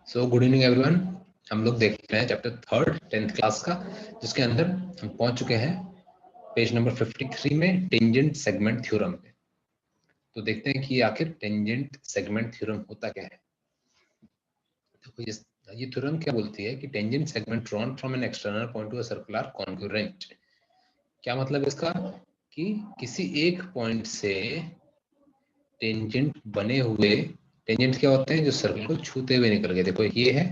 So good evening everyone. हम लोग देख रहे हैं चैप्टर 3 10th क्लास का, जिसके अंदर हम पहुंच चुके हैं पेज नंबर 53 में टेंजेंट सेगमेंट थ्योरम पे। तो देखते हैं कि आखिर टेंजेंट सेगमेंट थ्योरम होता क्या है। देखो ये थ्योरम क्या बोलती है कि tangent segment drawn from an external point to a circular congruent. क्या मतलब इसका कि किसी एक पॉइंट से टेंजेंट बने हुए, टेंजेंट क्या होते हैं जो सर्कल को छूते हुए निकल गए। देखो ये है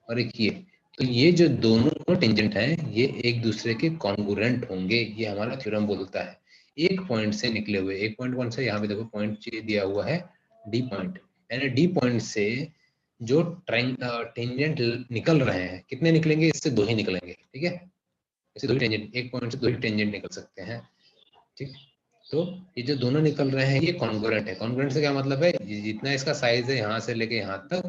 और एक ये, तो ये जो दोनों टेंजेंट हैं ये एक दूसरे के कॉन्ग्रुएंट होंगे, ये हमारा थ्योरम बोलता है। एक पॉइंट से निकले हुए, एक पॉइंट कौन सा, यहाँ पे देखो पॉइंट दिया हुआ है डी पॉइंट, यानी डी पॉइंट से जो टेंजेंट निकल रहे हैं, कितने निकलेंगे, इससे दो ही निकलेंगे। ठीक है, इससे दो ही टेंजेंट, एक पॉइंट से दो ही टेंजेंट निकल सकते हैं। ठीक, तो ये जो दोनों निकल रहे हैं ये कॉन्ग्रुएंट है। कॉन्ग्रुएंट से क्या मतलब है, जितना इसका साइज है यहाँ से लेके यहाँ तक,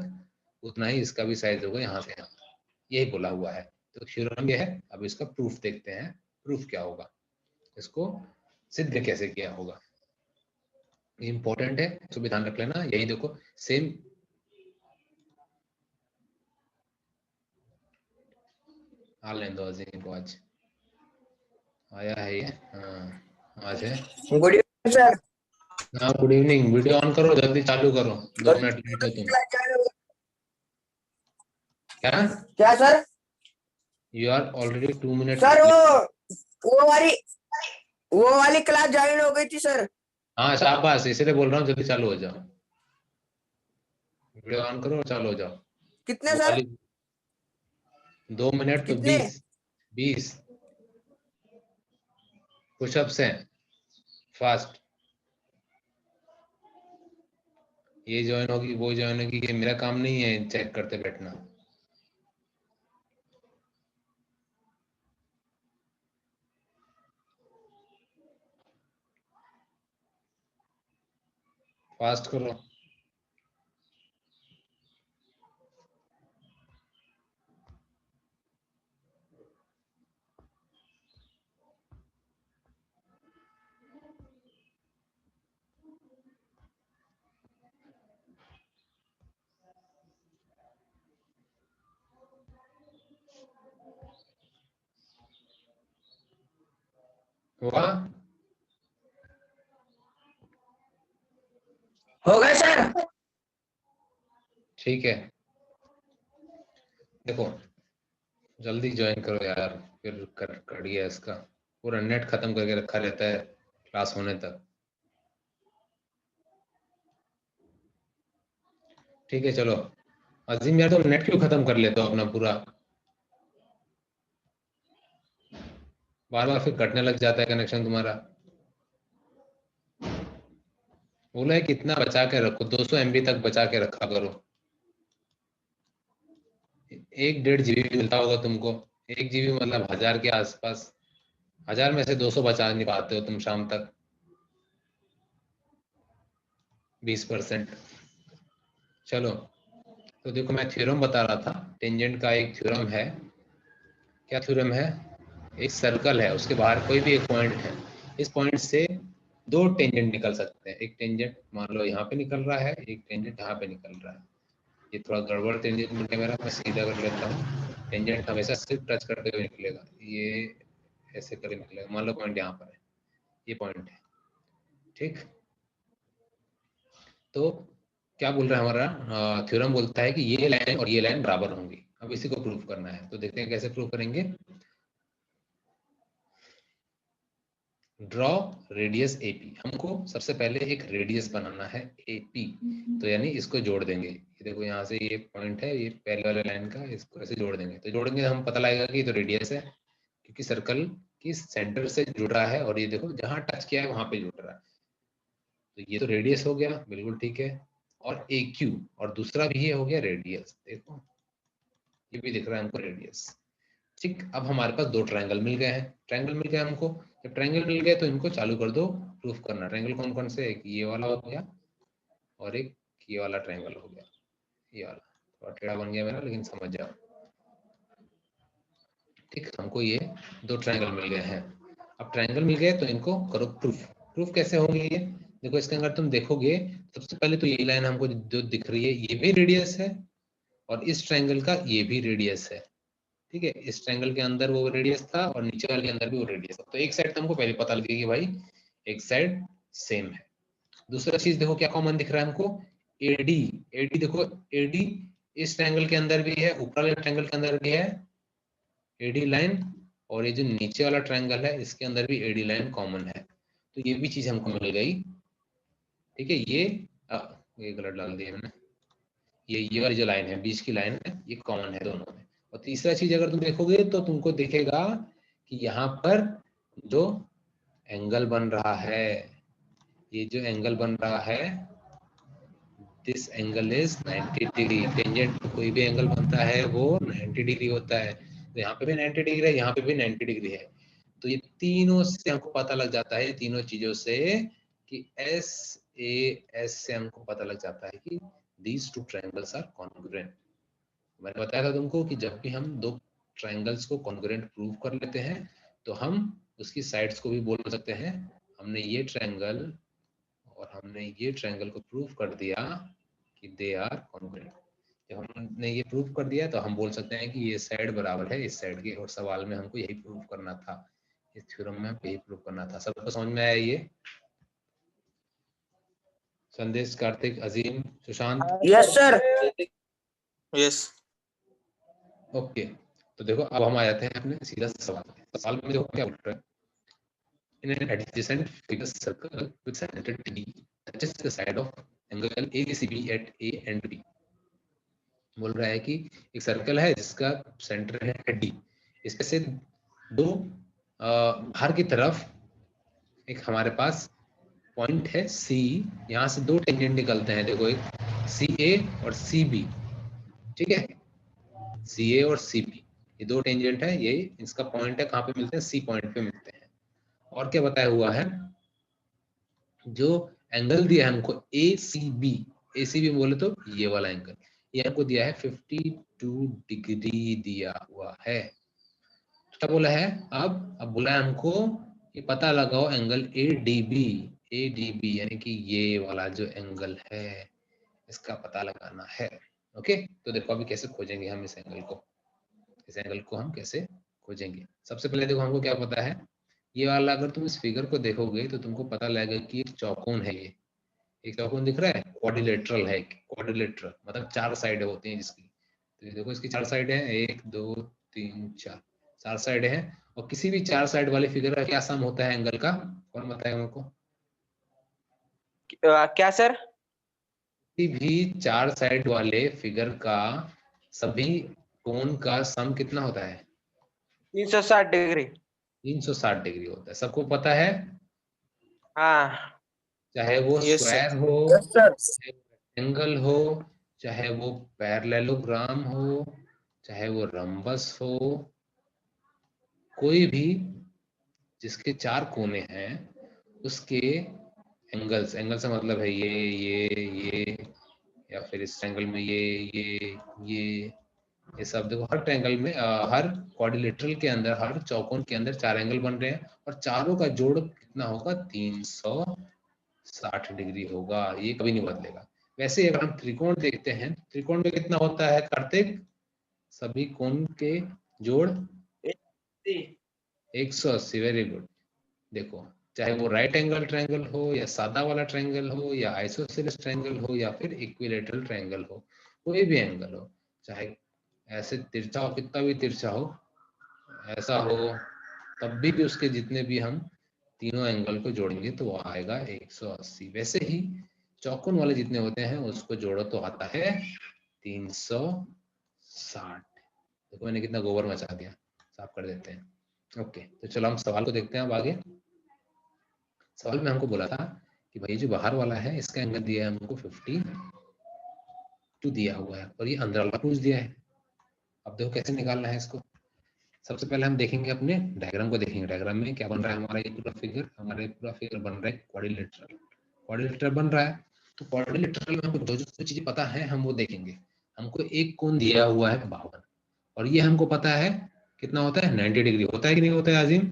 उतना ही इसका भी साइज होगा यहाँ से यहाँ तक, यही बोला हुआ है। तो थ्योरम ये है। अब इसका प्रूफ देखते हैं, प्रूफ क्या होगा, इसको सिद्ध कैसे किया होगा, इंपॉर्टेंट है, इसको भी ध्यान रख लेना। यही देखो सेम लेने दो अजीम को, आज आया है ये, हाँ आज है। Good evening sir. हाँ गुड इवनिंग। वीडियो ऑन करो, जल्दी चालू करो, 2 मिनट लेट हो तुम। क्या क्या sir? You are already 2 minute sir वो वाली क्लास ज्वाइन हो गई थी सर। हाँ शाबाश, इसलिए बोल रहा हूँ जल्दी चालू हो जाओ, वीडियो ऑन करो और चालू हो जाओ। कितने वो सर? वाली 2 मिनट तो कितने? 20 पुशअप्स हैं फास्ट। ये ज्वाइन होगी वो ज्वाइन होगी, ये मेरा काम नहीं है चेक करते बैठना। फास्ट करो। हुआ? हो गए सर। ठीक है, देखो जल्दी ज्वाइन करो यार, फिर कर दिया इसका पूरा नेट खत्म करके रखा रहता है क्लास होने तक। ठीक है चलो, अजीम यार तुम नेट क्यों खत्म कर लेते हो अपना पूरा, बार बार फिर कटने लग जाता है कनेक्शन तुम्हारा। बोला है कितना बचा के रखो, 200 MB तक बचा के रखा करो। 1-1.5 GB मिलता होगा तुमको, 1 GB मतलब 1000 के आसपास। 1000 में से 200 बचा नहीं पाते हो तुम शाम तक, 20%। चलो, तो देखो मैं थ्योरम बता रहा था, टेंजेंट का एक थ्योरम है। क्या थ्योरम है, एक सर्कल है, उसके बाहर कोई भी एक पॉइंट है, इस पॉइंट से दो टेंजेंट निकल सकते हैं। एक टेंजेंट मान लो यहाँ पे निकल रहा है, एक टेंजेंट यहाँ पे निकल रहा है। ये थोड़ा गड़बड़ टेंजेंट मिल गया मेरा, मैं सीधा कर लेता हूँ। टेंजेंट हमेशा सिर्फ टच करते हुए निकलेगा, ये ऐसे करके निकलेगा। मान लो पॉइंट यहाँ पर है, ये पॉइंट है। ठीक, तो क्या बोल रहा है हमारा थ्योरम, बोलता है कि ये लाइन और ये लाइन बराबर होंगी। अब इसी को प्रूव करना है, तो देखते हैं कैसे प्रूव करेंगे। ड्रॉ रेडियस एपी, हमको सबसे पहले एक रेडियस बनाना है एपी, तो यानी इसको जोड़ देंगे। ये देखो यहाँ से ये पॉइंट है, ये पहले वाले लाइन का, इसको ऐसे जोड़ देंगे, तो जोड़ेंगे हम पता लगेगा कि ये तो रेडियस है, क्योंकि सर्कल की सेंटर से जुड़ रहा है, और ये देखो जहाँ टच किया है वहां पे जुड़ रहा है, तो ये तो रेडियस हो गया, बिल्कुल ठीक है। और ए क्यू, और दूसरा भी ये हो गया रेडियस, देखो ये भी दिख रहा है हमको रेडियस। ठीक, अब हमारे पास दो ट्रायंगल मिल गए हैं, ट्रायंगल मिल गए हमको। जब ट्रायंगल मिल गए तो इनको चालू कर दो प्रूफ करना। ट्रायंगल कौन कौन से, एक ये वाला हो गया और एक ये वाला ट्रायंगल हो गया, ये वाला थोड़ा टेढ़ा बन गया मेरा, लेकिन समझ जाओ। ठीक, हमको ये दो ट्रायंगल मिल गए हैं। अब ट्रायंगल मिल गए तो इनको करो प्रूफ। प्रूफ कैसे होंगे ये, देखो इसके अंदर तुम देखोगे, सबसे पहले तो ये लाइन हमको जो दिख रही है ये भी रेडियस है, और इस ट्रायंगल का ये भी रेडियस है, ठीक है। इस ट्रायंगल के अंदर वो रेडियस था और नीचे वाले के अंदर भी वो रेडियस था। तो एक साइड हमको पहले पता लगे कि भाई एक साइड सेम है। दूसरा चीज देखो क्या कॉमन दिख रहा है हमको, एडी। एडी देखो, एडी इस ट्रायंगल के अंदर भी है, ऊपर वाले ट्रायंगल के अंदर भी है एडी लाइन, और ये जो नीचे वाला ट्रायंगल है इसके अंदर भी एडी लाइन कॉमन है। तो ये भी चीज हमको मिल गई, ठीक है। ये गलत डाल दिया मैंने, ये वाली जो लाइन है, बीच की लाइन है, ये कॉमन है दोनों में। और तीसरा चीज अगर तुम देखोगे तो तुमको दिखेगा कि यहाँ पर जो एंगल बन रहा है, ये जो एंगल बन रहा है, this angle is 90 degree. Tangent कोई भी एंगल बनता है वो 90 डिग्री होता है। तो यहाँ पे भी 90 डिग्री है, यहाँ पे भी 90 डिग्री है। तो ये तीनों से हमको पता लग जाता है, तीनों चीजों से कि एस ए एस से हमको पता लग जाता है कि these two triangles are congruent। मैंने बताया था तुमको कि जब भी हम दो ट्रायंगल्स को कॉन्ग्रुएंट प्रूव कर लेते हैं तो हम उसकी साइड्स को भी बोल सकते हैं। हमने ये ट्रायंगल और हमने ये ट्रायंगल को प्रूव कर दिया कि दे आर कॉन्ग्रुएंट। जब हमने ये प्रूव कर दिया तो हम बोल सकते हैं कि ये साइड बराबर है इस साइड की, और सवाल में हमको यही प्रूव करना था, इस थ्योरम में यही प्रूव करना था। सबको समझ में आया ये? Sandesh, Kartik, Azim, Sushant? Yes sir. Yes. Okay, तो देखो अब हम आ जाते हैं अपने सीधा सवाल पे। सवाल में देखो क्या बोल रहा है, in an adjacent figure circle with center D touches the side of angle ABCB at A and B। बोल रहा है कि एक सर्कल है जिसका सेंटर है D, इसमें से दो बाहर की तरफ एक हमारे पास पॉइंट है C, यहाँ से दो टेंजेंट निकलते हैं। देखो एक CA और CB, ठीक है, CA और CB ये दो टेंजेंट है, ये इसका पॉइंट है, कहाँ पे मिलते हैं? C पॉइंट पे मिलते हैं। और क्या बताया हुआ है, जो एंगल दिया है हमको ACB, ACB बोले तो ये वाला एंगल, ये हमको दिया है 52 डिग्री दिया हुआ है। क्या बोला है अब बोला है हमको ये पता लगाओ एंगल ADB, ADB यानी कि ये वाला जो एंगल है इसका पता लगाना है। ओके, तो देखो अभी कैसे खोजेंगे हम इस एंगल को, इस एंगल को हम कैसे खोजेंगे। सबसे पहले देखो हमको क्या पता है, ये वाला अगर तुम इस फिगर को देखोगे तो तुमको पता लगेगा कि एक चौकोन है, ये एक चौकोन दिख रहा है, क्वाड्रिलेटरल है। क्वाड्रिलेटरल मतलब चार साइडें होती हैं जिसकी, तो ये देखो इसकी चार साइडें हैं, 1 2 3 4, चार साइडें हैं। और किसी भी चार साइड वाले फिगर का क्या सम होता है एंगल का, कौन बताएगा मेरे को? क्या सर? किसी भी चार साइड वाले फिगर का सभी कोण का सम कितना होता है? 360 डिग्री। 360 डिग्री होता है, सबको पता है। हाँ चाहे वो यस सर। स्क्वायर हो, यस सर। चाहे रेक्टेंगल हो, चाहे वो पैरेललोग्राम हो, चाहे वो रंबस हो, कोई भी जिसके चार कोने हैं उसके एंगल्स, एंगल से मतलब है ये या फिर इस ट्रायंगल में ये सब देखो, हर ट्रायंगल में हर क्वाड्रिलेटरल के अंदर, हर चौकोन के अंदर चार एंगल बन रहे हैं और चारों का जोड़ कितना होगा? 360 डिग्री होगा, ये कभी नहीं बदलेगा। वैसे ही अगर हम त्रिकोण देखते हैं, त्रिकोण में कितना होता है कार्तिक? सभी कोण के जोड़ 180। Very good. देखो चाहे वो राइट एंगल ट्रायंगल हो या सादा वाला ट्रायंगल हो या आइसोसेलेस ट्रायंगल हो या फिर इक्विलेटरल ट्रायंगल हो, कोई भी एंगल हो, चाहे ऐसे तिरछा हो, कितना भी तिरछा हो, ऐसा हो, तब भी उसके जितने भी हम तीनों एंगल को जोड़ेंगे तो वो आएगा 180। वैसे ही चौकोन वाले जितने होते हैं उसको जोड़ो तो आता है 360। देखो मैंने कितना गोबर मचा दिया, साफ कर देते हैं। ओके, तो चलो हम सवाल को देखते हैं अब आगे। सवाल में हमको बोला था कि भाई जो बाहर वाला है इसका एंगल दिया है हमको 52 दिया हुआ है और ये अंदर वाला पूछ दिया है। अब देखो कैसे निकालना है इसको। सबसे पहले हम देखेंगे अपने डायग्राम को, देखेंगे डायग्राम में क्या बन रहा है हमारा। ये पूरा फिगर, हमारे पूरा फिगर बन रहा है क्वाड्रिलेटरल, क्वाड्रिलेटरल बन रहा है। तो क्वाड्रिलेटरल में हमको जो जो चीजें पता है हम वो देखेंगे। हमको एक कोण दिया हुआ है 52 और ये हमको पता है कितना होता है? 90 डिग्री होता है कि नहीं होता है आजिम?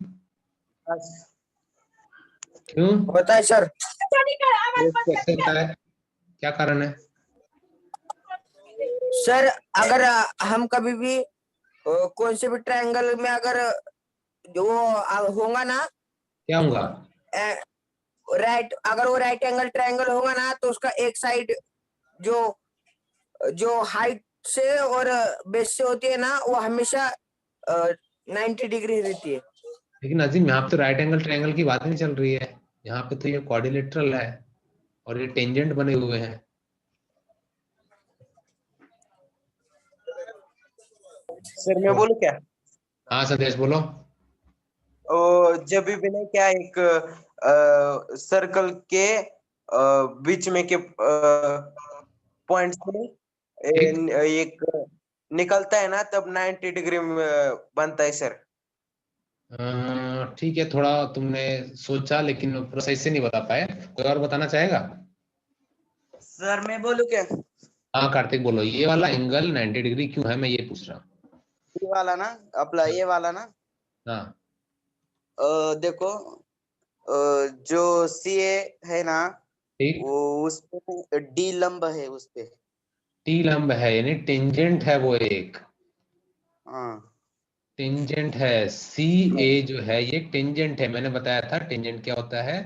क्यों होता है सर। कैसे होता है, क्या कारण है? सर अगर हम कभी भी कौन से भी ट्रायंगल में अगर जो होगा ना क्या होगा? राइट, अगर वो राइट एंगल ट्रायंगल होगा ना तो उसका एक साइड जो जो हाइट से और बेस से होती है ना वो हमेशा 90 डिग्री रहती है। लेकिन अजीम, यहाँ पे तो राइट एंगल ट्रायंगल की बात नहीं चल रही है। यहाँ पे तो ये क्वाड्रिलेटरल है और ये टेंजेंट बने हुए हैं। सर मैं बोलूं क्या? हाँ संदेश बोलो। जब भी ना क्या एक सर्कल के बीच में के पॉइंट से एक निकलता है ना तब 90 डिग्री में बनता है सर। ठीक है, थोड़ा तुमने सोचा लेकिन पूरा सही से नहीं बता पाए। कोई और बताना चाहेगा? सर मैं बोलूं क्या? हाँ कार्तिक बोलो, ये वाला एंगल 90 डिग्री क्यों है, मैं ये पूछ रहा हूँ। ये वाला ना, अपना ये वाला ना, हाँ देखो, जो सी ए है ना, ठीक। वो उस पे डी लंब है उस पे। टी लंब है यानी टेंजेंट है वो एक। हाँ टेंजेंट है, सी ए जो है ये टेंजेंट है। मैंने बताया था टेंजेंट क्या होता है,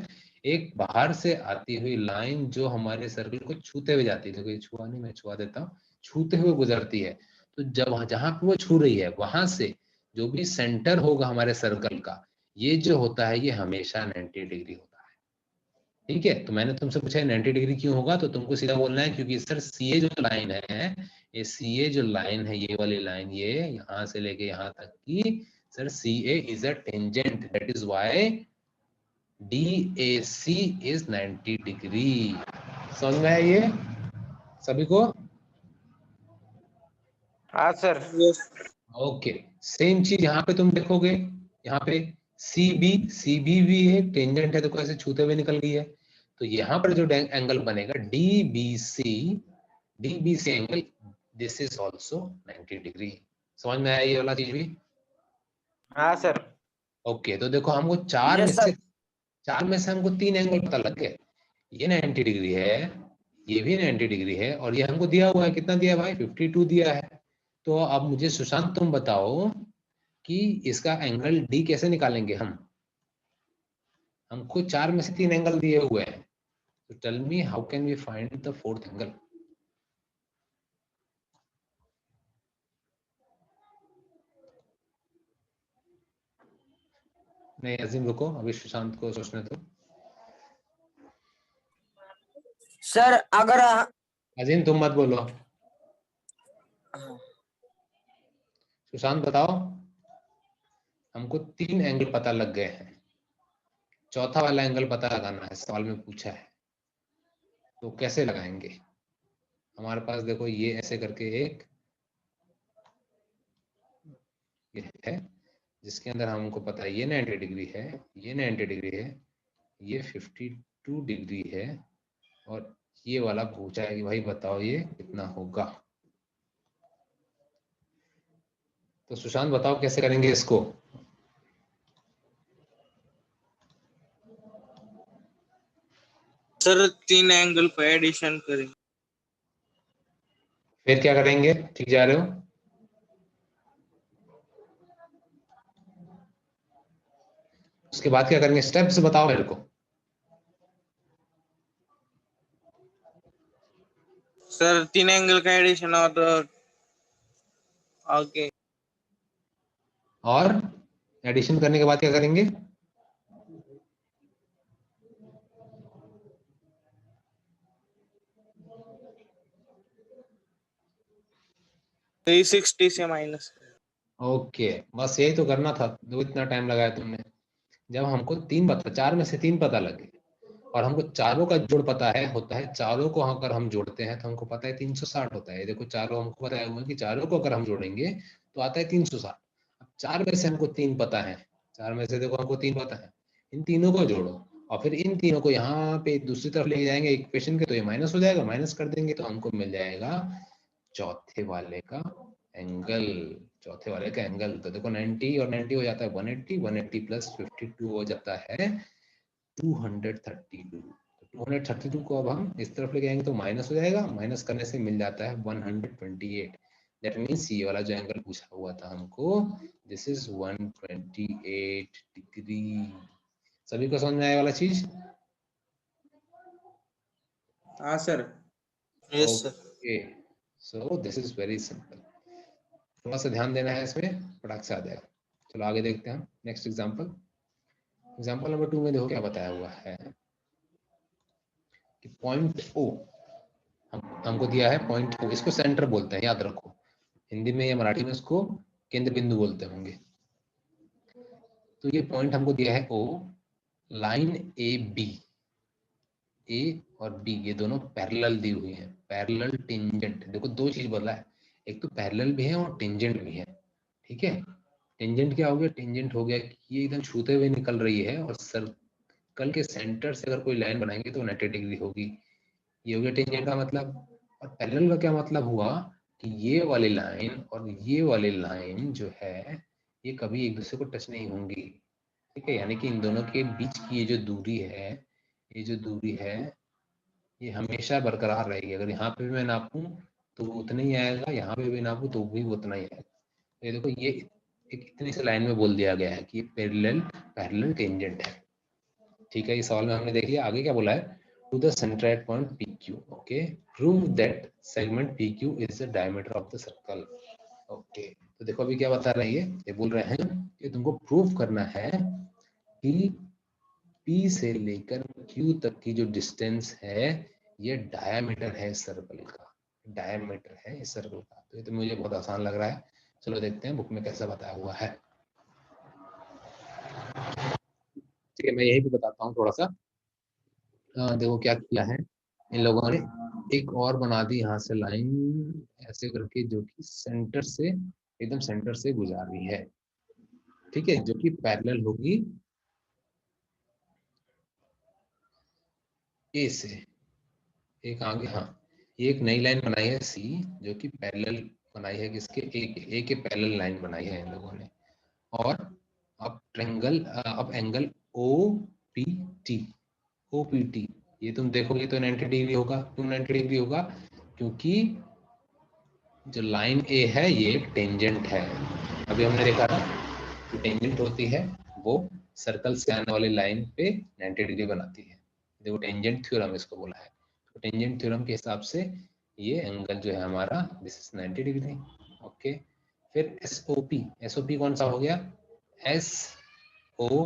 एक बाहर से आती हुई लाइन जो हमारे सर्कल को छूते हुए जाती है। देखो ये छुआ नहीं, मैं छुआ देता हूँ, छूते हुए गुजरती है। तो जब जहां पे वो छू रही है वहां से जो भी सेंटर होगा हमारे सर्कल का, ये जो होता है ये हमेशा 90 डिग्री होता है। ठीक है, तो मैंने तुमसे पूछा 90 डिग्री क्यों होगा, तो तुमको सीधा बोलना है क्योंकि सर सी ए जो लाइन है, ये सी ए जो लाइन है, ये वाली लाइन, ये यहाँ से लेके यहाँ तक की, sir C A is a tangent, that is why D A C is 90 degree. समझ में आया ये सभी को? हाँ सर। ओके, सेम चीज यहाँ पे तुम देखोगे, यहाँ पे सी बी भी एक टेंजेंट है, देखो ऐसे छूते हुए निकल गई है। तो यहाँ पर जो एंगल बनेगा D B C angle, this is also 90 degree. समझ में आया ये वाला चीज भी? हाँ सर। ओके, तो देखो हमको यस सर। चार में से हमको तीन एंगल पता लग गए। ये 90 डिग्री है, ये भी 90 डिग्री है, और ये हमको दिया हुआ है, कितना दिया है भाई, 52 दिया है। तो अब मुझे सुशांत तुम बताओ कि इसका एंगल डी कैसे निकालेंगे हम? हमको चार में से तीन एंगल दिए हुए हैं, तो tell me how can we find the fourth angle? नहीं अजीम रुको, अभी सुशांत को सोचने दो। सर अगर अजीम तुम मत बोलो, सुशांत बताओ। हमको तीन एंगल पता लग गए हैं, चौथा वाला एंगल पता लगाना है, सवाल में पूछा है, तो कैसे लगाएंगे? हमारे पास देखो ये ऐसे करके एक ये है जिसके अंदर हमको पता है ये 90 डिग्री है, ये 90 डिग्री है, ये 52 डिग्री है, और ये वाला पूछा है कि भाई बताओ ये कितना होगा। तो सुशांत बताओ कैसे करेंगे इसको? सर तीन एंगल पर एडिशन करेंगे। फिर क्या करेंगे, ठीक जा रहे हो? उसके बाद क्या करेंगे, स्टेप्स बताओ मेरे को। सर तीन एंगल का एडिशन और आगे और एडिशन करने के बाद क्या करेंगे? थ्री 360 से माइनस। ओके, बस यही तो करना था, दो इतना टाइम लगाया तुमने। जब हमको तीन पता, चार में से तीन पता लगे, और हमको चारों का जोड़ पता है होता है, चारों को अगर हम जोड़ते हैं तो हमको पता है 360 होता है। देखो चारों हमको पता है कि चारों को अगर हम जोड़ेंगे तो आता है 360। अब चार में से हमको तीन पता है, चार में से देखो हमको तीन पता है, इन तीनों को जोड़ो और फिर इन तीनों को यहाँ पे दूसरी तरफ लेके जाएंगे इक्वेशन के, तो ये माइनस हो जाएगा, माइनस कर देंगे तो हमको मिल जाएगा चौथे वाले का एंगल। चौथे वाले का एंगल तो देखो 90 और 90 हो जाता है 180, 180 प्लस 52 हो जाता है 232। तो 232 को अब हम इस तरफ लेके आएंगे तो माइनस हो जाएगा, माइनस करने से मिल जाता है 128। दैट मीन्स ये वाला जो एंगल पूछा हुआ था हमको, दिस इज 128 डिग्री। सभी को समझ में आया वाला चीज? हाँ sir. Yes sir. Okay, so this is very simple. थोड़ा सा ध्यान देना है इसमें, फटाक से आ जाएगा। चलो आगे देखते हैं हम नेक्स्ट एग्जांपल। एग्जांपल नंबर 2 में देखो क्या बताया हुआ है कि पॉइंट ओ हमको दिया है, पॉइंट ओ, इसको सेंटर बोलते हैं, याद रखो। हिंदी में या मराठी में इसको केंद्र बिंदु बोलते होंगे। तो ये पॉइंट हमको दिया है ओ, लाइन ए बी, ए और बी ये दोनों पैरेलल दी हुई हैं, पैरेलल टेंजेंट। देखो दो चीज बोला है, एक तो पैरेलल भी है और टेंजेंट भी है। ठीक है, टेंजेंट क्या हो गया? टेंजेंट हो गया कि ये एकदम छूते हुए निकल रही है और सर्कल के सेंटर से अगर कोई लाइन बनाएंगे तो 90 डिग्री होगी। ये हो गया टेंजेंट का मतलब। और पैरेलल का क्या मतलब हुआ कि ये वाली लाइन और ये वाली लाइन जो है ये कभी एक दूसरे को टच नहीं होंगी। ठीक है, यानी कि इन दोनों के बीच की ये जो दूरी है, ये जो दूरी है ये हमेशा बरकरार रहेगी। अगर यहाँ पे भी मैं नापूं तो उतना ही आएगा, यहाँ पे भी नापूं तो भी उतना ही आएगा। ये देखो, ये एक इतनी सी लाइन में बोल दिया गया है कि पैरेलल पैरेलल टेंजेंट है। ठीक है, इस सवाल में हमने देख लिया। आगे क्या बोला है? To the centre at point P Q, okay, prove that segment P Q is the diameter of the circle. Okay, तो देखो अभी क्या बता रहे हैं, ये बोल रहे हैं कि तुमको प्रूव करना है कि P से लेकर Q तक की जो डिस्टेंस है ये डायमीटर है इस सर्कल का, डायमीटर है इस सर्कल का। तो ये तो मुझे बहुत आसान लग रहा है। चलो देखते हैं बुक में कैसा बताया हुआ है। ठीक है, मैं यही भी बताता हूँ थोड़ा सा। देखो क्या किया है इन लोगों ने, एक और बना दी यहाँ से लाइन ऐसे करके जो कि सेंटर से, एकदम सेंटर से गुजार रही है। ठीक है, जो कि पैरेलल होगी ए से। एक आगे, हाँ, एक नई लाइन बनाई है सी जो कि पैरेलल बनाई है किसके? ए के पैरेलल लाइन बनाई है इन लोगों ने। और अब ट्रायंगल, अब angle O P T, O P T ये तुम देखोगे तो 90 डिग्री होगा। क्यों 90 डिग्री होगा? क्योंकि जो लाइन ए है ये एक टेंजेंट है। अभी हमने देखा था जो टेंजेंट होती है वो सर्कल से आने वाली लाइन पे 90 डिग्री बनाती है। देखो टेंजेंट थ्योरम इसको बोला है। तो टेंजेंट थ्योरम के हिसाब से ये एंगल जो है हमारा दिस इज 90 डिग्री। ओके, फिर S O P, S O P कौन सा हो गया? एस ओ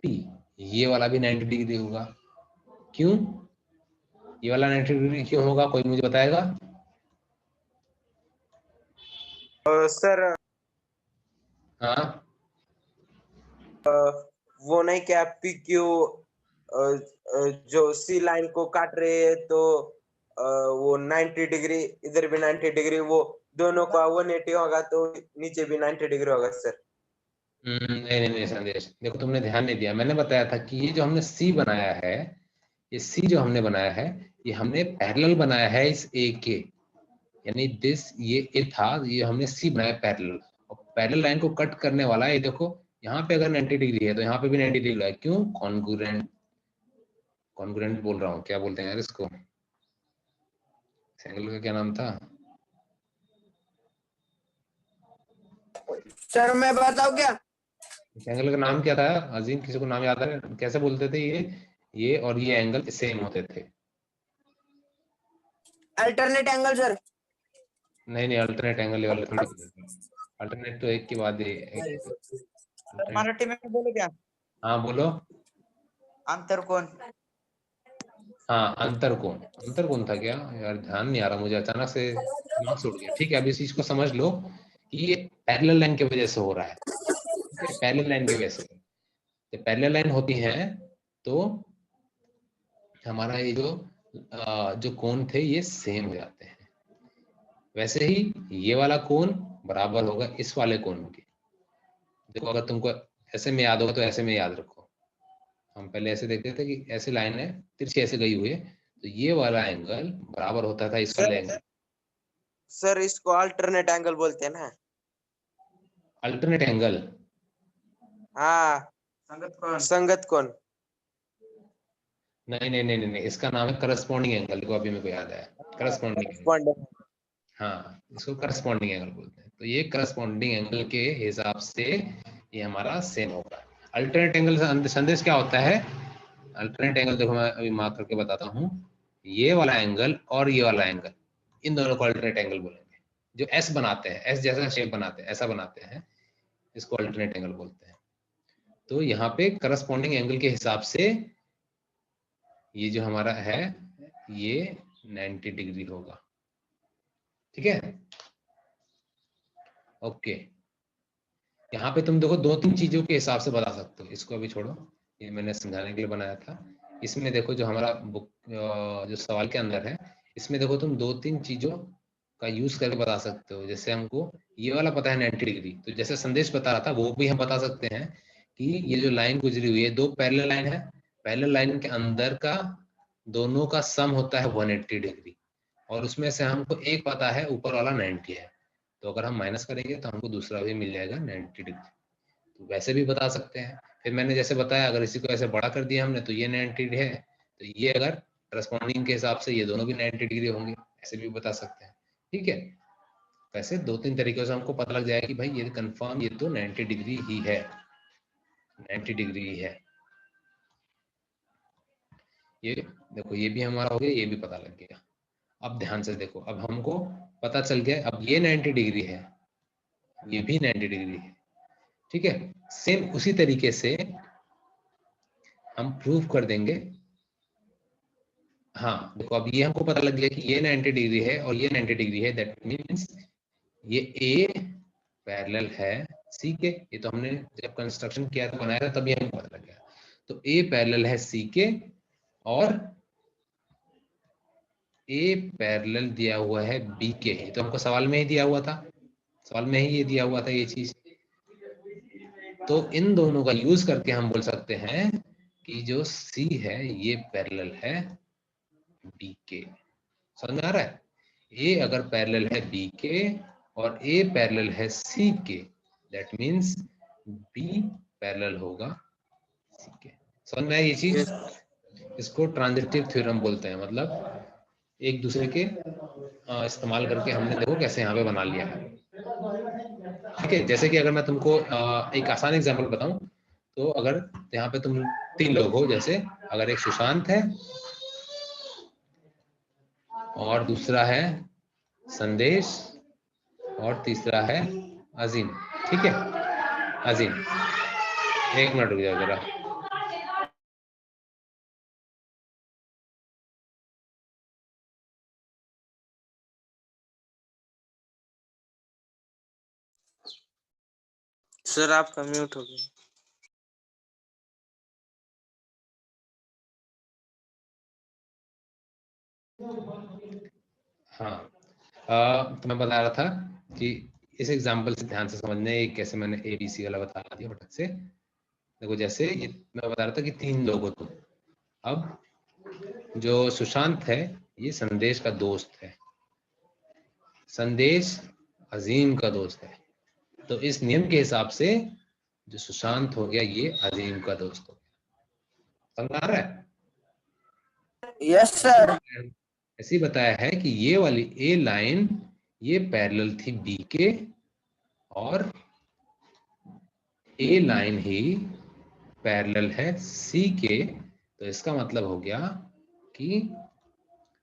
पी ये वाला भी 90 डिग्री होगा। क्यों ये वाला 90 डिग्री क्यों होगा? कोई मुझे बताएगा? सर हाँ, वो नहीं क्या पी क्यू जो सी लाइन को काट रहे है तो वो 90 डिग्री, इधर भी 90 डिग्री, वो दोनों का 180 होगा तो नीचे भी 90 डिग्री होगा सर। नहीं नहीं संदेश, देखो तुमने ध्यान नहीं दिया। मैंने बताया था कि ये जो हमने सी बनाया है, ये सी जो हमने बनाया है ये हमने पैरेलल बनाया है इस ए के, यानी दिस ये ए था, ये हमने सी बनाया पैरेलल। और पैरेलल लाइन को कट करने वाला है, ये देखो यहाँ पे अगर 90 डिग्री है तो यहाँ पे भी 90 डिग्री है। क्यों? कॉन्ग्रुएंट, कॉन्ग्रुएंट बोल रहा हूँ, क्या बोलते हैं यार इसको, एंगल का क्या नाम था? सर मैं बताऊं क्या? एंगल का नाम क्या था अजीम? किसी को नाम याद है? कैसे बोलते थे ये और ये एंगल सेम होते थे? Alternate angle sir. नहीं नहीं, अल्टरनेट एंगल वाले थोड़ी, अल्टरनेट तो एक के बाद एक। मराठी में बोलो क्या? हाँ बोलो। अंतर कोण? हाँ, अंतर कोण, अंतर कोण था क्या यार? ध्यान नहीं आ रहा मुझे, अचानक से दिमाग से उड़ गया। ठीक है, अब इस चीज को समझ लो कि ये पैरेलल लाइन की वजह से हो रहा है। पैरेलल लाइन की वजह से, जब पैरेलल लाइन होती है तो हमारा ये जो कोण थे ये सेम हो जाते हैं। वैसे ही ये वाला कोण बराबर होगा इस वाले कोण के। देखो अगर तुमको ऐसे में याद होगा तो ऐसे में याद रखो। हम पहले ऐसे देखते थे कि ऐसे लाइन है तिरछी ऐसे गई हुई है, तो ये वाला एंगल बराबर होता था इस वाले एंगल। सर इसको अल्टरनेट एंगल बोलते हैं ना? अल्टरनेट एंगल, हाँ, संगत कोण। नहीं नहीं नहीं नहीं, इसका नाम है करस्पॉन्डिंग एंगल। देखो अभी मेरे को याद आया, करस्पॉन्डिंग एंगल। Corresponding। हाँ, इसको करस्पॉन्डिंग एंगल बोलते हैं। तो ये करस्पॉन्डिंग एंगल के हिसाब से ये हमारा सेम होगा। अल्टरनेट एंगल संदेश क्या होता है? अल्टरनेट एंगल देखो मैं अभी मार्क करके बताता हूँ। ये वाला एंगल और ये वाला एंगल, इन दोनों को अल्टरनेट एंगल बोलेंगे। जो एस बनाते हैं, एस जैसा शेप बनाते हैं, ऐसा बनाते हैं, इसको अल्टरनेट एंगल बोलते हैं। तो यहाँ पे करस्पॉन्डिंग एंगल के हिसाब से ये जो हमारा है ये 90 डिग्री होगा। ठीक है, ओके। यहाँ पे तुम देखो दो तीन चीजों के हिसाब से बता सकते हो। इसको अभी छोड़ो, ये मैंने समझाने के लिए बनाया था। इसमें देखो जो हमारा बुक जो सवाल के अंदर है, इसमें देखो तुम दो तीन चीजों का यूज करके बता सकते हो। जैसे हमको ये वाला पता है 90 डिग्री, तो जैसे संदेश बता रहा था वो भी हम बता सकते हैं कि ये जो लाइन गुजरी हुई है, दो पैरेलल लाइन है, पैरेलल लाइन के अंदर का दोनों का सम होता है 180 डिग्री, और उसमें से हमको एक पता है ऊपर वाला 90 है। तो अगर हम माइनस करेंगे तो हमको दूसरा भी मिल जाएगा 90 डिग्री। तो वैसे भी बता सकते हैं। फिर मैंने जैसे बताया, अगर इसी को ऐसे बड़ा कर दिया हमने तो ये 90 है, तो ये अगर करस्पॉन्डिंग के हिसाब से ये दोनों भी 90 डिग्री होंगे, ऐसे भी बता सकते हैं। ठीक है, वैसे दो तीन तरीकों से हमको पता लग जाएगा कि भाई ये कंफर्म ये तो 90 डिग्री ही है, 90 डिग्री ही है। ये देखो ये भी हमारा हो गया, ये भी पता लग गया। अब ध्यान से देखो, अब हमको पता चल गया, अब ये 90 डिग्री है, ये भी 90 डिग्री है। ठीक है, सेम उसी तरीके से हम प्रूव कर देंगे। हाँ देखो, अब ये हमको पता लग गया कि ये 90 डिग्री है और ये 90 डिग्री है, दैट मीन्स ये ए पैरेलल है सी के। ये तो हमने जब कंस्ट्रक्शन किया था, बनाया था, तभी हमको पता लग गया। तो ए पैरेलल है सी के, और ए पैरेलल दिया हुआ है बी के। ये तो हमको सवाल में ही दिया हुआ था, सवाल में ही ये दिया हुआ था ये चीज। तो इन दोनों का यूज करके हम बोल सकते हैं कि जो सी है ये पैरेलल है बी के। समझ में आ रहा है? ए अगर पैरेलल है बी के और ए पैरेलल है सी के, दैट मीन्स बी पैरेलल होगा सी के। समझ में आई ये चीज? इसको ट्रांजिटिव थ्योरम बोलते हैं। मतलब एक दूसरे के इस्तेमाल करके हमने देखो कैसे यहाँ पे बना लिया है। ठीक है, जैसे कि अगर मैं तुमको एक आसान एग्जांपल बताऊं, तो अगर यहाँ पे तुम तीन लोग हो, जैसे अगर एक सुशांत है और दूसरा है संदेश और तीसरा है अजीम। ठीक है, अजीम एक मिनट रुक जाओ जरा। सर आपका म्यूट हो गया। हाँ, तो मैं बता रहा था कि इस एग्जांपल से ध्यान से समझने, कैसे मैंने ए बी सी वाला बता दिया फटक से। देखो जैसे ये मैं बता रहा था कि तीन लोग हो तुम। अब जो सुशांत है ये संदेश का दोस्त है, संदेश अजीम का दोस्त है। तो इस नियम के हिसाब से जो सुशांत हो गया ये अजीम का दोस्त हो गया। समझ आ रहा है? Yes sir. ऐसे ही बताया है कि ये वाली ए लाइन ये पैरेलल थी बी के, और ए लाइन ही पैरेलल है सी के। तो इसका मतलब हो गया कि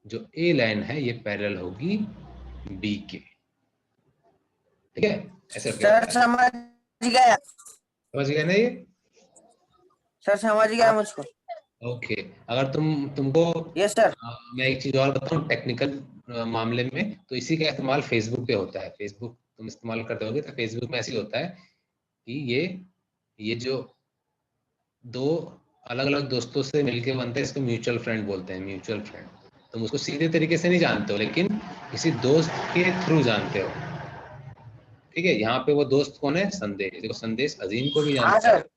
जो ए लाइन है ये पैरेलल होगी बी के। ठीक है, ऐसे करके सर बताया। समझ गया, समझ गए ना ये? सर समझ गया मुझको। ओके, अगर तुमको यस सर। मैं एक चीज और बताऊं टेक्निकल मामले में, तो इसी का इस्तेमाल फेसबुक पे होता है। फेसबुक तुम इस्तेमाल करते होगे तो फेसबुक में ऐसे ही होता है कि ये जो दो अलग अलग दोस्तों से मिलके बनते हैं, इसको म्यूचुअल फ्रेंड बोलते हैं, म्यूचुअल फ्रेंड। तुम उसको सीधे तरीके से नहीं जानते हो, लेकिन किसी दोस्त के थ्रू जानते हो। ठीक है, यहाँ पे वो दोस्त कौन है? संदेश। देखो संदेश अजीम को भी हाँ जानता है, सर,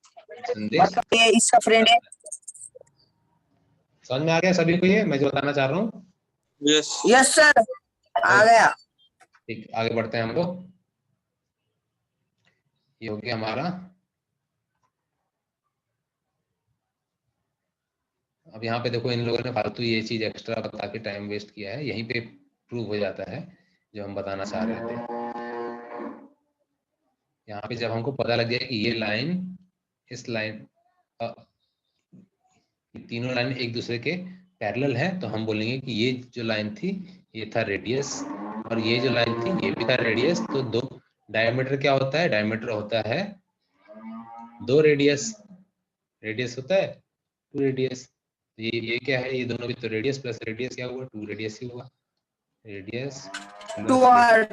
संदेश। मतलब ये इसका फ्रेंड है। समझ में आ गया सभी को ये मैं जो बताना चाह रहा हूँ? यस यस सर, आ गया। ठीक, आगे बढ़ते हैं हम लोग। ये हो गया हमारा अब यहाँ पे देखो इन लोगों ने फालतू ये चीज एक्स्ट्रा बता के टाइम वेस्ट किया है, यहीं पे प्रूव हो जाता है जो हम बताना चाह रहे थे। यहाँ पे जब हमको पता लग गया कि ये लाइन इस लाइन तीनों लाइन एक दूसरे के पैरेलल है, तो हम बोलेंगे कि ये जो लाइन थी ये था रेडियस, और ये जो लाइन थी ये भी था रेडियस। तो दो डायमीटर क्या होता है? डायमीटर होता है 2 रेडियस, रेडियस होता है 2 रेडियस। ये क्या है? ये दोनों भी तो रेडियस प्लस रेडियस क्या हुआ? 2 रेडियस ही हुआ, रेडियस टू आर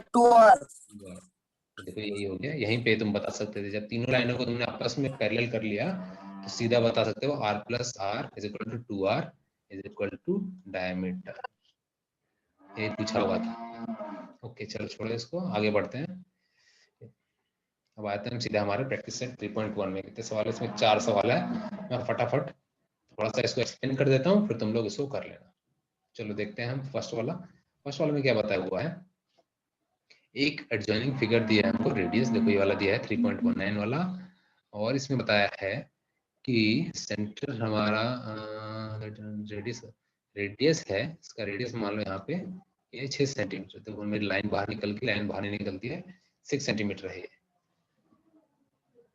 तो देखो यही हो गया। यहीं पे तुम बता सकते थे, जब तीनों लाइनों को तुमने आपस में पैरेलल कर लिया तो सीधा बता सकते हो r plus r is equal to 2r is equal to diameter. ये पूछा हुआ था। ओके चलो छोड़ो इसको, आगे बढ़ते हैं। अब आते हैं हम सीधा हमारे प्रैक्टिस सेट 3.1 में। कितने सवाल है इसमें? 4 सवाल है। मैं फटाफट थोड़ा सा इसको एक्सप्लेन कर देता हूँ, फिर तुम लोग इसको कर लेना। चलो देखते हैं हम फर्स्ट वाला में क्या बताया हुआ है। एक एडजॉइनिंग फिगर दिया है हमको, रेडियस देखो ये वाला दिया है 3.19 वाला, और इसमें बताया है कि सेंटर हमारा रेडियस है, इसका रेडियस मान लो यहाँ पे ये 6 सेंटीमीटर। देखो मेरी लाइन बाहर निकल के, लाइन बाहर नहीं निकलती है, 6 सेंटीमीटर है ये,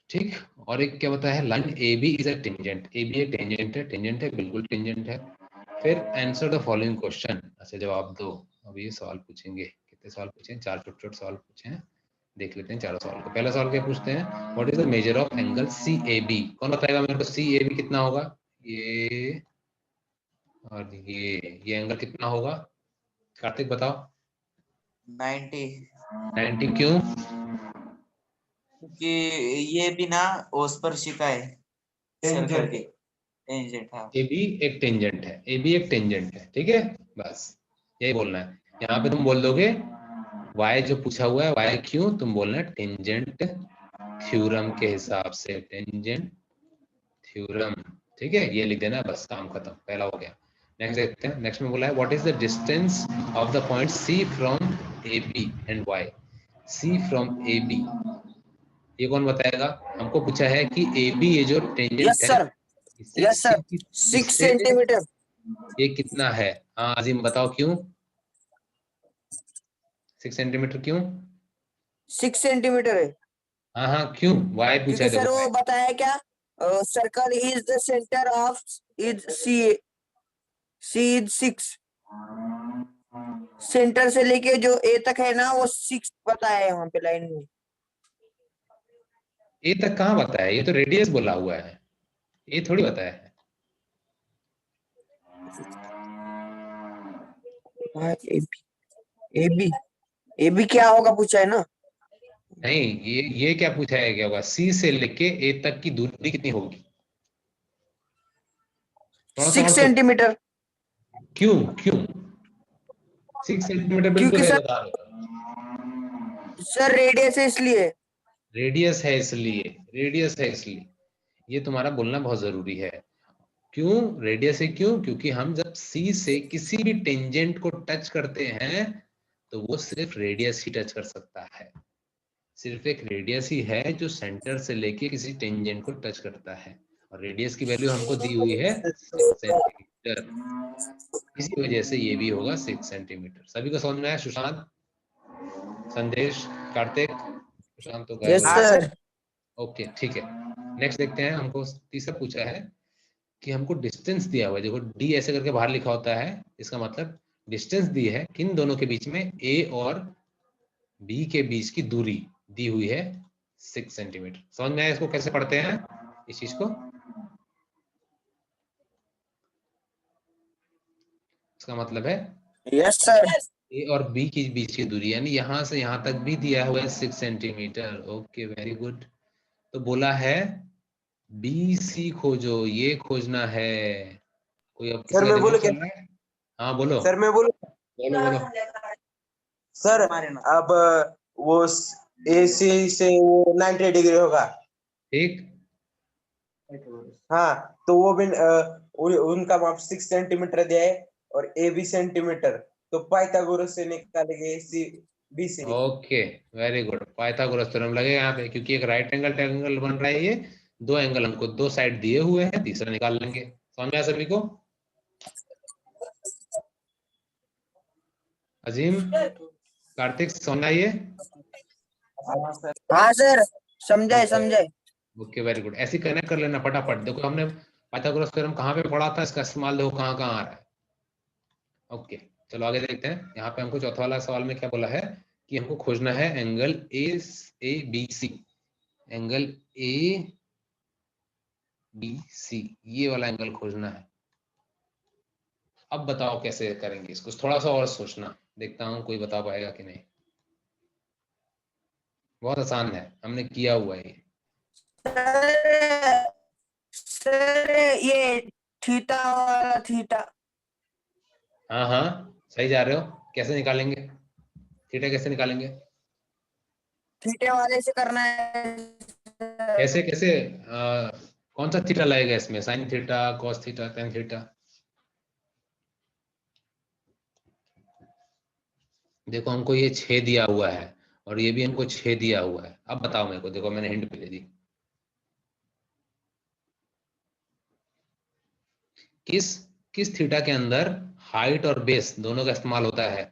ठीक। और एक क्या बताया है, line A B is a tangent. A B एक टेंजेंट है, टेंजेंट है बिल्कुल टेंजेंट है। फिर आंसर द फॉलोइंग क्वेश्चन, अच्छा जवाब दो। अब ये सवाल पूछेंगे, कितने सवाल पूछे? 4 छोटे-छोटे सवाल पूछे हैं, देख लेते हैं चारों सवाल को। पहला सवाल क्या पूछते हैं, what is the measure of angle C A B? कौन बताएगा मेरे को सी ए बी कितना होगा? ये और ये एंगल कितना होगा? कार्तिक बताओ। 90, 90 क्यों? क्योंकि ये भी ना स्पर्शिका है सर्कल की, टेंजेंट। हाँ, ए बी एक टेंजेंट है, ए बी एक टेंजेंट है, ठीक है, बस यही बोलना है। यहाँ पे तुम बोल दोगे y जो पूछा हुआ है y क्यों, तुम बोलना टेंजेंट थ्योरम के हिसाब से, टेंजेंट थ्योरम, ठीक है, ये लिख देना, बस काम खत्म, पहला हो गया। नेक्स्ट देखते हैं। नेक्स्ट में बोला है what is the distance of the point C from AB and Y। C from AB ये कौन बताएगा? हमको पूछा है कि AB ये जो टेंजेंट यस है सर, इससे यस सर, 6 इससे सेंटीमीटर। ये कितना है? हाँ अजीम बताओ क्यों 6 सेंटीमीटर क्यों? 6 सेंटीमीटर है हाँ हाँ क्यों? वाई पूछा क्योंकि है, सर देखो वो बताया क्या, circle is the centre of is C is 6, centre से लेके जो ए तक है ना वो 6 बताया है वहां पे लाइन में। ए तक कहाँ बताया? ये तो रेडियस बोला हुआ है, ये थोड़ी बताया है। ए बी क्या होगा पूछा है ना? नहीं ये क्या पूछा है, क्या होगा? सी से लेके ए तक की दूरी कितनी होगी? थोड़ा सा 6 और सोचो। सेंटीमीटर। क्यों क्यों 6 सेंटीमीटर? बिल्कुल क्योंकि सही सर बता रहे हो। सर रेडियस है इसलिए। रेडियस है इसलिए, रेडियस है इसलिए, ये तुम्हारा बोलना बहुत जरूरी है। क्यों रेडियस है? क्यों? क्योंकि हम जब सी से किसी भी टेंजेंट को टच करते हैं तो वो सिर्फ रेडियस ही टच कर सकता है, सिर्फ एक रेडियस ही है जो सेंटर से लेके किसी टेंजेंट को टच करता है, और रेडियस की वैल्यू हमको दी हुई है 6 सेंटीमीटर, इसी वजह से ये भी होगा 6 सेंटीमीटर। सभी को समझ में आया? सुशांत, संदेश, कार्तिक, सुशांत तो गायब यस हो हाँ गया। सर। ओके ठीक है, नेक्स्ट देखते हैं। हमको तीसरा पूछा है कि हमको डिस्टेंस दिया हुआ है, देखो डी ऐसे करके बाहर लिखा होता है, इसका मतलब डिस्टेंस दी है किन दोनों के बीच में, ए और बी के बीच की दूरी दी हुई है 6 सेंटीमीटर। समझ में आया इसको कैसे पढ़ते हैं इस चीज को? इसका मतलब है यस सर। ए और बी के बीच की दूरी, यानी यहां से यहां तक भी दिया हुआ है 6 सेंटीमीटर। Okay very good. तो बोला है बी सी खोजो, ये खोजना है। कोई अब किसी सर का मैं दिमाग बोलूं क्या? चल रहा है? हाँ बोलो सर मैं बोलूं? बोलो बोलो। सर अब वो AC से वो 90 डिग्री होगा। ठीक, हाँ तो वो भी उनका माप 6 सेंटीमीटर दिया है और AB सेंटीमीटर, तो पाइथागोरस से निकालेंगे AC B से। Okay very good. Pythagoras theorem लगेगा यहाँ पे, क्योंकि एक राइट एंगल ट्रायंगल बन रहा है, ये दो एंगल हमको दो साइड दिए हुए हैं, तीसरा निकाल लेंगे। समझ में आया सभी को? अजीम, कार्तिक समझ आइए। हाँ सर, समझाए समझाए। Okay, very good. ऐसे कनेक्ट कर लेना फटाफट। देखो हमने पाइथागोरस थ्योरम कहाँ पे पढ़ा था, इसका इस्तेमाल देखो कहाँ कहाँ आ रहा है। ओके, चलो आगे देखते हैं। यहाँ पे हमको चौथा वाला सवाल में क्या बोला है कि हमको खोजना है angle A B C, angle A B C, ये वाला एंगल खोजना है। अब बताओ कैसे करेंगे इसको, थोड़ा सा और सोचना, देखता हूँ कोई बता पाएगा कि नहीं। बहुत आसान है, हमने किया हुआ है ये। सर सर ये थीटा वाला थीटा। हाँ हाँ, सही जा रहे हो। कैसे निकालेंगे थीटा, कैसे निकालेंगे? थीटे वाले से करना है कैसे कैसे कौन सा थीटा लगेगा इसमें? Sine theta, cos theta, tan theta? देखो हमको ये 6 दिया हुआ है और ये भी हमको 6 दिया हुआ है। अब बताओ मेरे को, देखो मैंने हिंट भी दे दी। किस किस थीटा के अंदर हाइट और बेस दोनों का इस्तेमाल होता है?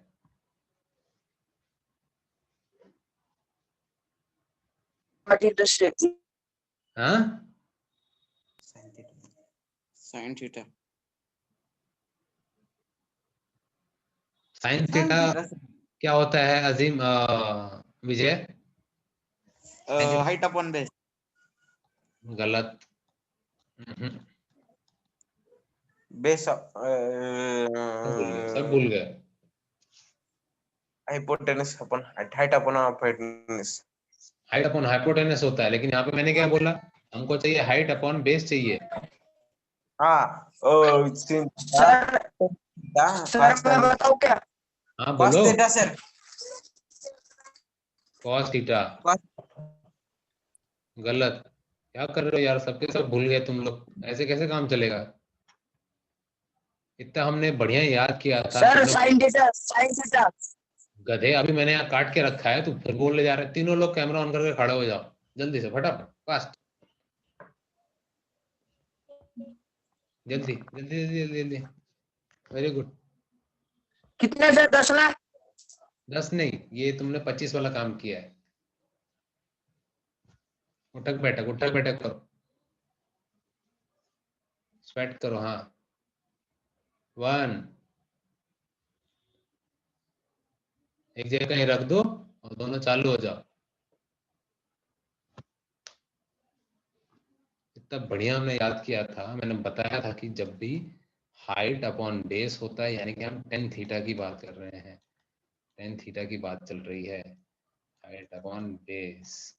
हाँ, साइन थीटा। साइन थीटा क्या होता है Azim, Vijay? Height upon base. गलत। बेस सब भूल गए। Hypotenuse upon height upon hypotenuse. Height upon hypotenuse होता है, लेकिन यहाँ पे मैंने क्या बोला, हमको चाहिए हाइट अपॉन बेस चाहिए। हाँ सर सर मैं बताऊं क्या? हाँ cos बोलो। Theta sir. Cos theta. गलत। क्या कर रहे हो यार, सबके सब भूल गए तुम लोग, ऐसे कैसे काम चलेगा? इतना हमने बढ़िया याद किया था सर तुम लोग। Sine theta, sine theta. गधे, अभी मैंने यहाँ काट के रखा है, तू फिर बोलने जा रहे। तीनों लोग कैमरा ऑन करके खड़े हो जाओ जल्दी से, फटाफट, फास्ट, जल्दी जल्दी जल्दी जल्दी जल्दी। Very good. कितने सर? 10 लाख? 10 नहीं, ये तुमने 25 वाला काम किया है। उठक बैठक, उठक बैठक करो, स्वेट करो। हाँ, 1, एक जगह कहीं रख दो और दोनों चालू हो जाओ। इतना बढ़िया हमने याद किया था। मैंने बताया था कि जब भी हाइट अपॉन बेस होता है, यानी कि हम टेन थीटा की बात कर रहे हैं, टेन थीटा की बात चल रही है, हाइट अपॉन बेस।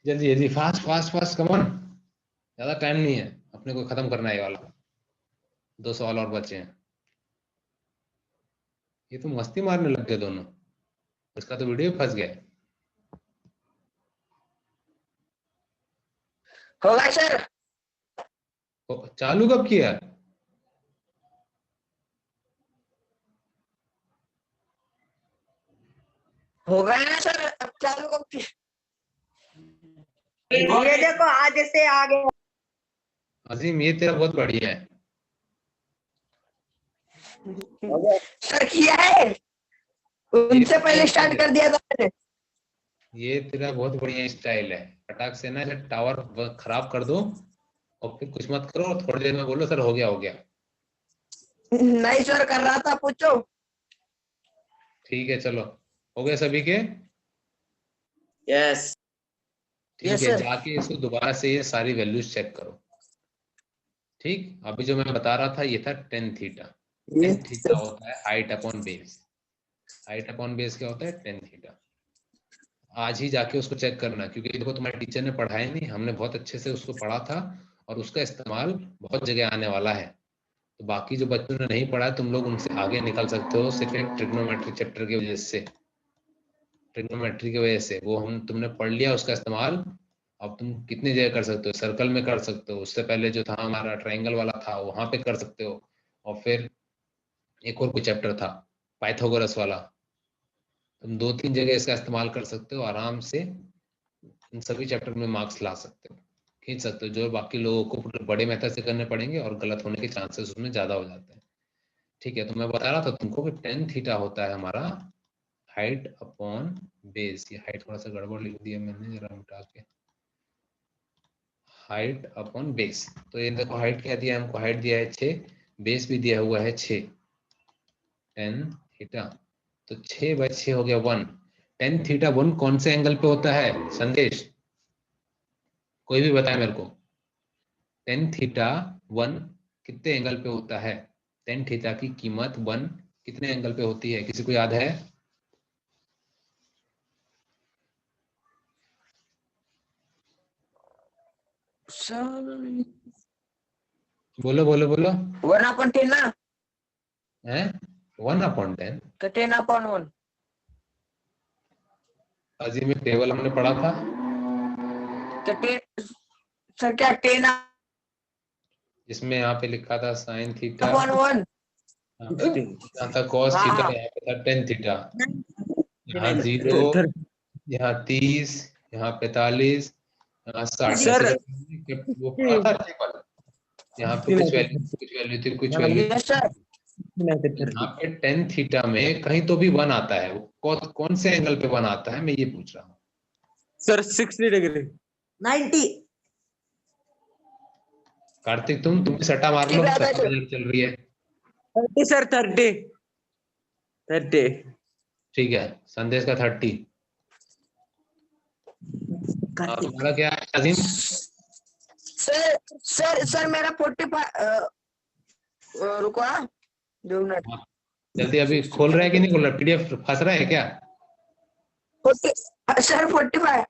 जल्दी जल्दी, fast fast fast, come on, ज्यादा टाइम नहीं है, अपने को खत्म करना है ये वाला। 2 सवाल और बचे हैं। ये तो मस्ती मारने लग गए दोनों, इसका तो वीडियो फंस गया। होगा सर। चालू कब किया? हो गया ना सर, अब चालू कब की? ये देखो आगे से आगे। अजीम, ये तेरा बहुत बढ़िया है। सर किया है, उनसे पहले स्टार्ट कर दिया था मैंने। ये तेरा बहुत बढ़िया स्टाइल है। फटाक से ना टावर खराब कर दो और फिर कुछ मत करो और थोड़ी देर में बोलो सर हो गया हो गया। नहीं सर, कर रहा था, पूछो। ठीक है, चलो, हो गए सभी के? यस। ठीक यस है, सर। जाके इसको दोबारा से ये सारी वैल्यूज चेक करो। ठीक, अभी जो मैं बता रहा था ये था टेन थीटा। टेन थीटा होता है height upon base. Height upon base क्या होता है? Tan theta. आज ही जाके उसको चेक करना, क्योंकि देखो तुम्हारे टीचर ने पढ़ाया नहीं, हमने बहुत अच्छे से उसको पढ़ा था और उसका इस्तेमाल बहुत जगह आने वाला है। तो बाकी जो बच्चों ने नहीं पढ़ा, तुम लोग उनसे आगे निकल सकते हो सिर्फ एक ट्रिग्नोमेट्री चैप्टर की वजह से। ट्रिग्नोमेट्री की वजह से वो हम तुमने पढ़ लिया उसका इस्तेमाल। अब तुम कितनी जगह कर सकते हो, सर्कल में कर सकते हो, उससे पहले जो था हमारा ट्रायंगल वाला था वहां पे कर सकते हो, और फिर एक और कोई चैप्टर था पाइथागोरस वाला। तुम 2-3 जगह इसका इस्तेमाल कर सकते हो आराम से, इन सभी चैप्टर में मार्क्स ला सकते हो, खींच सकते हो, जो बाकी लोगों को बड़े मेथड से करने पड़ेंगे और गलत होने के चांसेस उसमें ज्यादा हो जाते हैं। ठीक है, तो मैं बता रहा था तुमको कि टेन थीटा होता है हमारा हाइट अपॉन बेस। ये हाइट थोड़ा सा गड़बड़ लिख दिया मैंने, जरा मिटा के, हाइट अपॉन बेस। तो ये देखो हाइट क्या दिया हमको, हाइट दिया है 6, बेस भी दिया हुआ है 6, टेन थीटा। तो 6/6 हो गया 1। टेन थीटा 1 कौन से एंगल पे होता है संदेश, कोई भी बताए मेरे को। टेन थीटा 1 कितने एंगल पे होता है, टेन थीटा की कीमत 1 कितने एंगल पे होती है, किसी को याद है? सर बोलो बोलो बोलो। 1/10 ना, है 1/10। तो 10/1। अजी में टेबल हमने पढ़ा था, तो 10 सर, क्या 10/1? जिसमें यहाँ पे लिखा था साइन थीटा, यहाँ था कॉस हाँ, थीटा, हाँ। यहाँ पे था टेन थीटा। यहाँ 0, यहाँ 30, यहाँ 45, यहाँ 60, सर, ऐसे वो पढ़ा था टेबल। यहाँ पे कुछ वैल्यू थी, कुछ वैल्यू यस सर। यहाँ पे टेन थीटा में कहीं तो भी 1 आता है, वो कौन से एंगल पे 1 आता है, मैं ये पूछ रहा हूँ। Sir 60 degree 90। कार्तिक तुम भी सट्टा मार लो, ठीक है, सट्टा आदर्श। बाजार चल रही है। 30 सर 30 ठीक है, संदेश का 30। तुम्हारा क्या है अजीम? सर मेरा 45। रुको, 2 मिनट। जल्दी, अभी खोल रहा है कि नहीं खोल रहा, पीडीएफ फंस रहा है क्या? 40 सर, 45।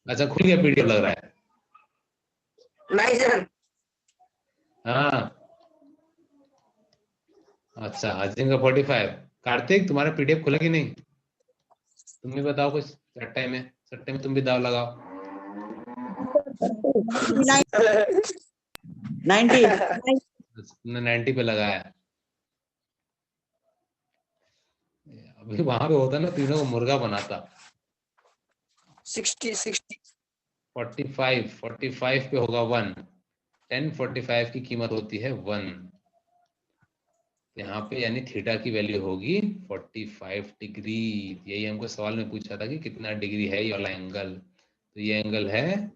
अच्छा खुल गया पीडीएफ लग रहा है। नहीं सर। हाँ अच्छा, अजीम का 45। कार्तिक तुम्हारा पीडीएफ खुला कि नहीं, तुम भी बताओ कुछ, सट्टे में तुम भी दाव लगाओ। 90। तुमने 90 पे लगाया। अभी वहां पे होता ना, तीनों को मुर्गा बनाता। 60। 45 पे होगा 1। 1045 की कीमत होती है 1 यहाँ पे, यानी थीटा की वैल्यू होगी 45 डिग्री। यही हमको सवाल में पूछा था कि कितना डिग्री है ये वाला एंगल, तो ये एंगल है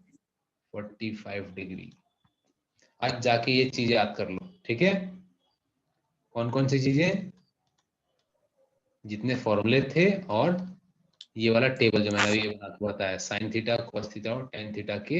45 डिग्री। आज जाके ये चीजें याद कर लो, ठीक है। कौन कौन सी चीजें, जितने फॉर्मूले थे, और ये वाला टेबल जो मैंने अभी बताया, साइन थीटा, कॉस थीटा और टेन थीटा के